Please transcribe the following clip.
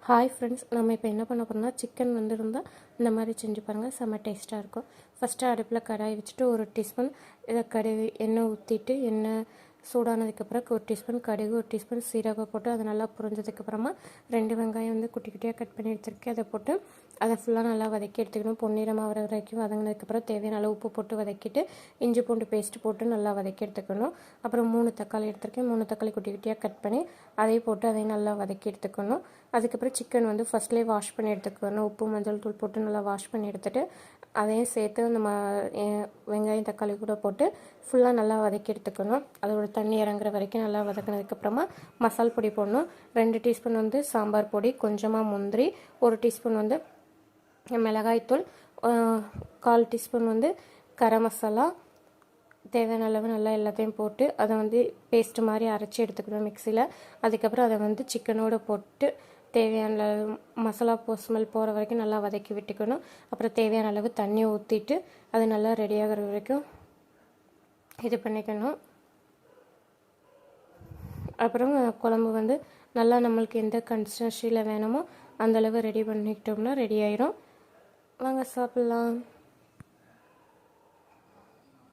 Hi friends, நம்ம இப்போ என்ன பண்ண போகிறோம்னா சிக்கன் இருந்தால் இந்த மாதிரி செஞ்சு பாருங்கள், செம்ம டேஸ்ட்டாக இருக்கும். ஃபஸ்ட்டு அடுப்பில் கடாய் வச்சுட்டு 1 டீஸ்பூன் இதை கடுகு எண்ணெய் ஊற்றிட்டு எண்ணெய் சூடானதுக்கப்புறம் 1 டீஸ்பூன் கடுகு 1 டீஸ்பூன் சீரகம் போட்டு அது நல்லா புரிஞ்சதுக்கப்புறமா 2 வெங்காயம் குட்டி குட்டியாக கட் பண்ணி எடுத்துருக்கேன். அதை போட்டு அதை ஃபுல்லாக நல்லா வதக்கி எடுத்துக்கணும். பொன்னிறமாக வர வரைக்கும் வதங்கினதுக்கப்புறம் தேவையான அளவு உப்பு போட்டு வதக்கிட்டு இஞ்சி பூண்டு பேஸ்ட் போட்டு நல்லா வதக்கி எடுத்துக்கணும். அப்புறம் 3 தக்காளி எடுத்துருக்கேன். 3 தக்காளி குட்டி குட்டியாக கட் பண்ணி அதையும் போட்டு அதையும் நல்லா வதக்கி எடுத்துக்கணும். அதுக்கப்புறம் சிக்கன் ஃபஸ்ட்லேயே வாஷ் பண்ணி எடுத்துக்கணும். உப்பு மஞ்சள் தூள் போட்டு நல்லா வாஷ் பண்ணி எடுத்துகிட்டு அதையும் சேர்த்து நம்ம வெங்காயம் தக்காளி கூட போட்டு ஃபுல்லாக நல்லா வதக்கி எடுத்துக்கணும். அதோட தண்ணி இறங்குற வரைக்கும் நல்லா வதக்கினதுக்கப்புறமா மசால் பொடி போடணும். 2 டீஸ்பூன் சாம்பார் பொடி, கொஞ்சமாக முந்திரி, 1 டீஸ்பூன் மிளகாய்த்தூள், 1/4 டீஸ்பூன் கரம் மசாலா, தேவையான அளவு நல்லா எல்லாத்தையும் போட்டு அதை பேஸ்ட்டு மாதிரி அரைச்சி எடுத்துக்கணும் மிக்சியில். அதுக்கப்புறம் அதை சிக்கனோடு போட்டு தேவையான அளவு மசாலா ஸ்மெல் போகிற வரைக்கும் நல்லா வதக்கி விட்டுக்கணும். அப்புறம் தேவையான அளவு தண்ணி ஊற்றிட்டு அது நல்லா ரெடியாகிற வரைக்கும் இது பண்ணிக்கணும். அப்புறம் குழம்பு நல்லா நம்மளுக்கு எந்த கன்சிஸ்டன்சியில் வேணுமோ அந்தளவு ரெடி பண்ணிக்கிட்டோம்னா ரெடி ஆயிரும். வாங்க சாப்பிட்லாம்.